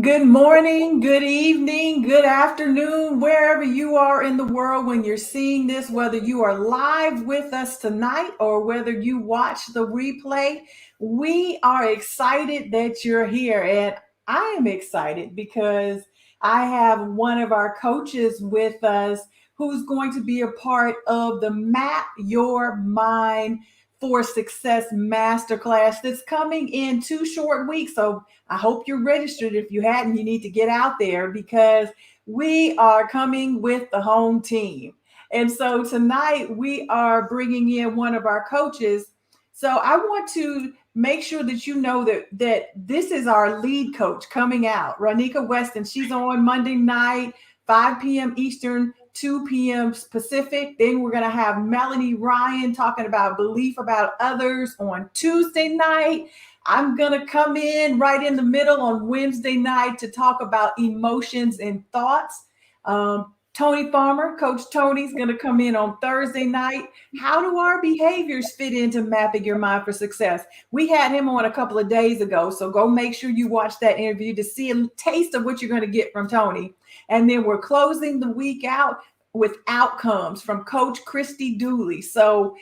Good morning, good evening, good afternoon, wherever you are in the world when you're seeing this, whether you are live with us tonight or whether you watch the replay. We are excited that you're here. And I am excited because I have one of our coaches with us who's going to be a part of the Map Your Mind for Success Masterclass that's coming in 2 short weeks. So I hope you're registered. If you hadn't, you need to get out there because we are coming with the home team. And so tonight we are bringing in one of our coaches. So I want to make sure that you know that this is our lead coach coming out, Ranieka Weston. She's on Monday night, 5 p.m. Eastern, 2 p.m. Pacific. Then we're going to have Melanie Ryan talking about belief about others on Tuesday night. I'm going to come in right in the middle on Wednesday night to talk about emotions and thoughts. Tony Farmer, Coach Tony's going to come in on Thursday night. How do our behaviors fit into mapping your mind for success? We had him on a couple of days ago, so go make sure you watch that interview to see a taste of what you're going to get from Tony. And then we're closing the week out with outcomes from Coach Christy Dooley. So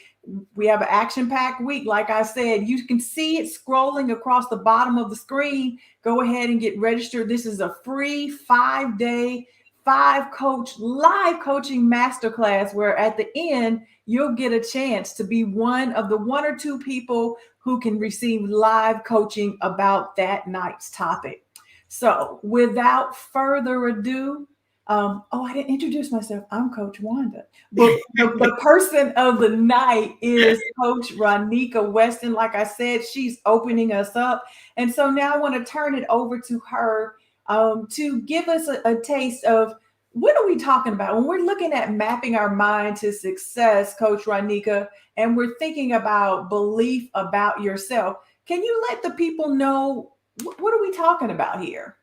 we have an action-packed week. Like I said, you can see it scrolling across the bottom of the screen. Go ahead and get registered. This is a free 5-day, 5-coach live coaching masterclass where at the end, you'll get a chance to be one of the 1 or 2 people who can receive live coaching about that night's topic. So without further ado, I didn't introduce myself. I'm Coach Wanda. But the person of the night is Coach Ranieka Weston. Like I said, she's opening us up. And so now I want to turn it over to her to give us a taste of what are we talking about when we're looking at mapping our mind to success, Coach Ranieka, and we're thinking about belief about yourself. Can you let the people know what are we talking about here?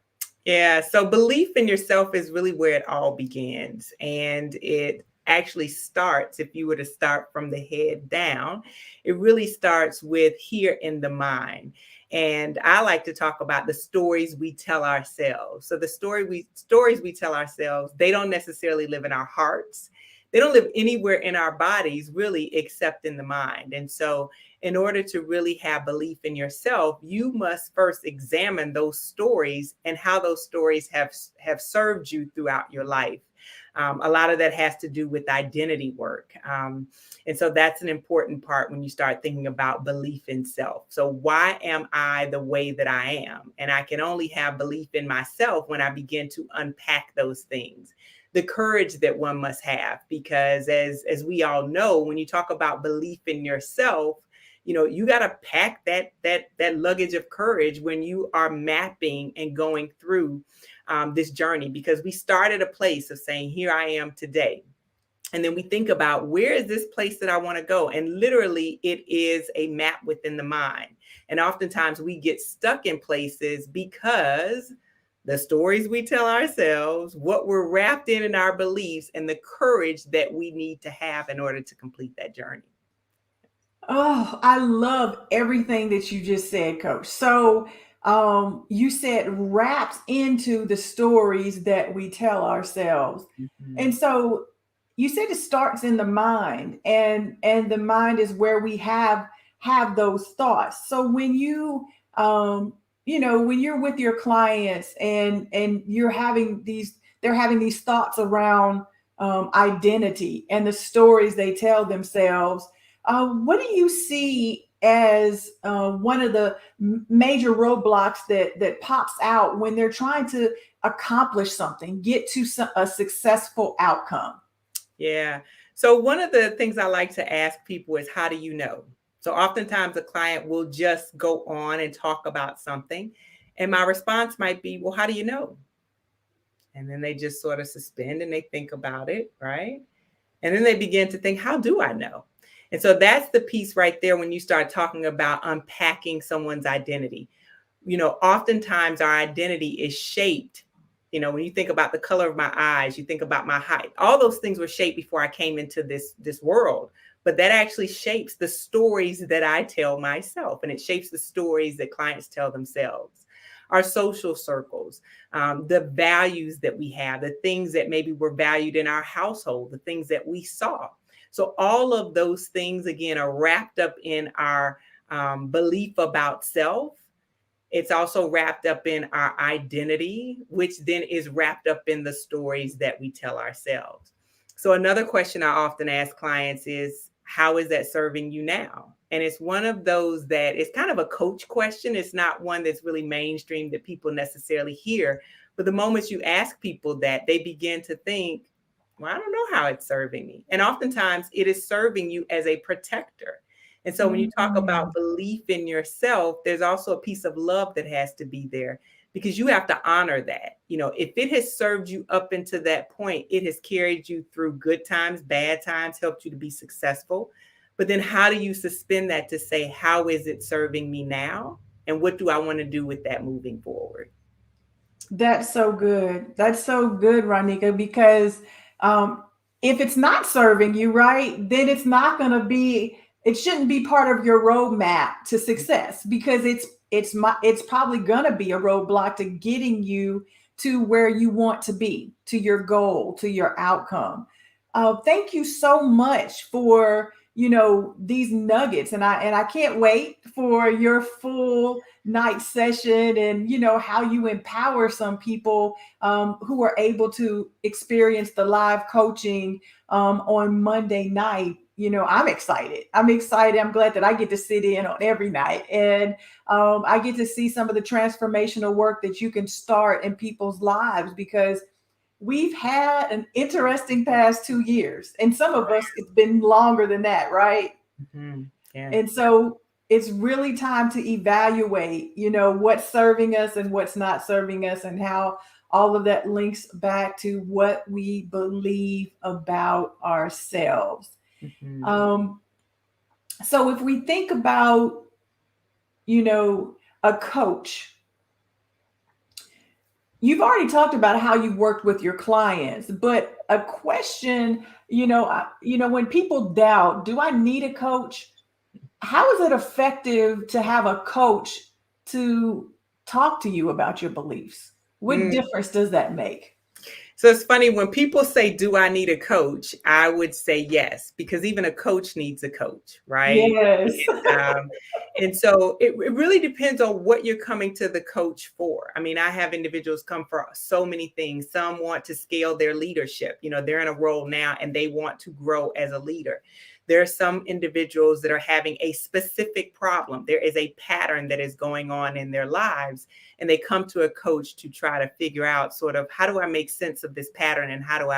Yeah, so belief in yourself is really where it all begins. And it actually starts, if you were to start from the head down, it really starts with here in the mind. And I like to talk about the stories we tell ourselves. So the stories we tell ourselves, they don't necessarily live in our hearts. They don't live anywhere in our bodies, really, except in the mind. And so in order to really have belief in yourself, you must first examine those stories and how those stories have served you throughout your life. A lot of that has to do with identity work. And so that's an important part when you start thinking about belief in self. So why am I the way that I am? And I can only have belief in myself when I begin to unpack those things. The courage that one must have, because as we all know, when you talk about belief in yourself, you got to pack that luggage of courage when you are mapping and going through this journey, because we start at a place of saying, here I am today. And then we think about, where is this place that I want to go? And literally it is a map within the mind. And oftentimes we get stuck in places because the stories we tell ourselves, what we're wrapped in our beliefs, and the courage that we need to have in order to complete that journey. Oh, I love everything that you just said, Coach. So, you said wraps into the stories that we tell ourselves, and Mhm. so you said it starts in the mind, and the mind is where we have those thoughts. So when when you're with your clients and you're having they're having these thoughts around identity and the stories they tell themselves. What do you see as one of the major roadblocks that pops out when they're trying to accomplish something, get to a successful outcome? Yeah. So one of the things I like to ask people is, how do you know? So oftentimes a client will just go on and talk about something. And my response might be, well, how do you know? And then they just sort of suspend and they think about it, right? And then they begin to think, how do I know? And so that's the piece right there when you start talking about unpacking someone's identity. Oftentimes our identity is shaped. When you think about the color of my eyes, you think about my height. All those things were shaped before I came into this world. But that actually shapes the stories that I tell myself, and it shapes the stories that clients tell themselves. our social circles, the values that we have, the things that maybe were valued in our household, the things that we saw. So all of those things, again, are wrapped up in our belief about self. It's also wrapped up in our identity, which then is wrapped up in the stories that we tell ourselves. So another question I often ask clients is, how is that serving you now? And it's one of those that is kind of a coach question. It's not one that's really mainstream that people necessarily hear. But the moment you ask people that, they begin to think, well, I don't know how it's serving me. And oftentimes it is serving you as a protector. And so when you talk about belief in yourself, there's also a piece of love that has to be there, because you have to honor that. You know, if it has served you up into that point, it has carried you through good times, bad times, helped you to be successful. But then how do you suspend that to say, how is it serving me now? And what do I want to do with that moving forward? That's so good. That's so good, Ranieka, because um, if it's not serving you right, then it's not going to be. It shouldn't be part of your roadmap to success, because it's probably going to be a roadblock to getting you to where you want to be, to your goal, to your outcome. Thank you so much for these nuggets, and I can't wait for your full night session, and how you empower some people who are able to experience the live coaching on Monday night. I'm excited. I'm glad that I get to sit in on every night, and I get to see some of the transformational work that you can start in people's lives, because we've had an interesting past 2 years, and some of us, it's been longer than that, right? Mm-hmm. Yeah. And so it's really time to evaluate, what's serving us and what's not serving us, and how all of that links back to what we believe about ourselves. Mm-hmm. Um, so if we think about, you know, a coach, you've already talked about how you worked with your clients, but a question, when people doubt, do I need a coach? How is it effective to have a coach to talk to you about your beliefs? What Mm. difference does that make? So it's funny when people say, do I need a coach? I would say yes, because even a coach needs a coach, right? Yes. Um, and so it really depends on what you're coming to the coach for. I mean, I have individuals come for so many things. Some want to scale their leadership. They're in a role now and they want to grow as a leader. There are some individuals that are having a specific problem. There is a pattern that is going on in their lives, and they come to a coach to try to figure out sort of, how do I make sense of this pattern, and how do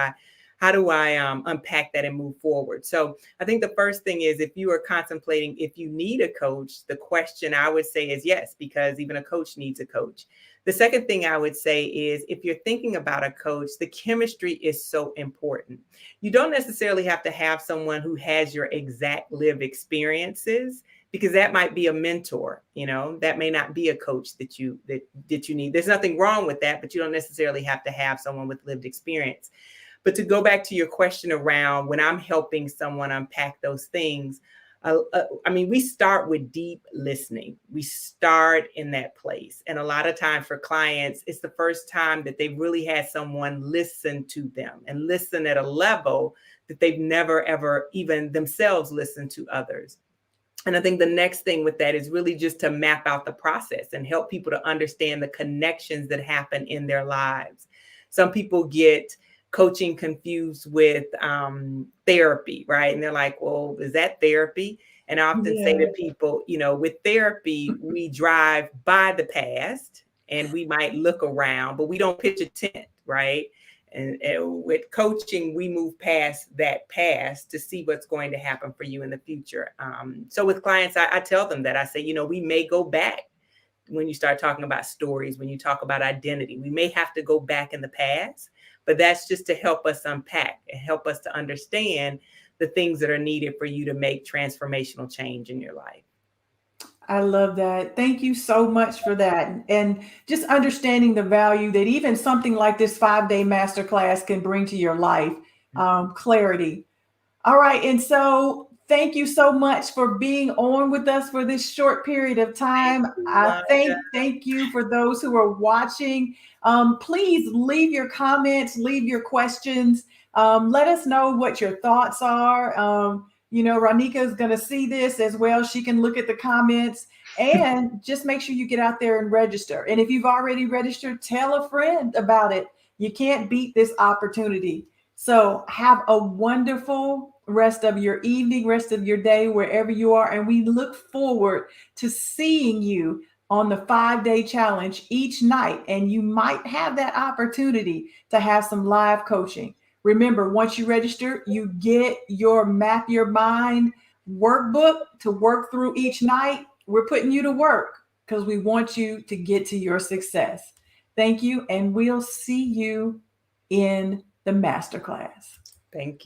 I unpack that and move forward? So I think the first thing is, if you are contemplating if you need a coach, the question I would say is yes, because even a coach needs a coach. The second thing I would say is, if you're thinking about a coach, the chemistry is so important. You don't necessarily have to have someone who has your exact lived experiences, because that might be a mentor. That may not be a coach that you need. There's nothing wrong with that, but you don't necessarily have to have someone with lived experience. But to go back to your question around when I'm helping someone unpack those things, we start with deep listening. We start in that place. And a lot of times for clients, it's the first time that they've really had someone listen to them, and listen at a level that they've never, ever even themselves listened to others. And I think the next thing with that is really just to map out the process and help people to understand the connections that happen in their lives. Some people get coaching confused with therapy, right? And they're like, well, is that therapy? And I often say to Yeah. people, with therapy, we drive by the past and we might look around, but we don't pitch a tent, right? And with coaching, we move past that past to see what's going to happen for you in the future. So with clients, I tell them that. I say, we may go back when you start talking about stories, when you talk about identity. We may have to go back in the past, but that's just to help us unpack and help us to understand the things that are needed for you to make transformational change in your life. I love that. Thank you so much for that. And just understanding the value that even something like this 5-day masterclass can bring to your life, clarity. All right. And so Thank you so much for being on with us for this short period of Thank time. you, I Wanda. thank you for those who are watching. Please leave your comments, leave your questions. Let us know what your thoughts are. Ranieka is going to see this as well. She can look at the comments and just make sure you get out there and register. And if you've already registered, tell a friend about it. You can't beat this opportunity. So have a wonderful rest of your evening, rest of your day, wherever you are. And we look forward to seeing you on the 5-day challenge each night. And you might have that opportunity to have some live coaching. Remember, once you register, you get your Map Your Mind workbook to work through each night. We're putting you to work because we want you to get to your success. Thank you. And we'll see you in the masterclass. Thank you.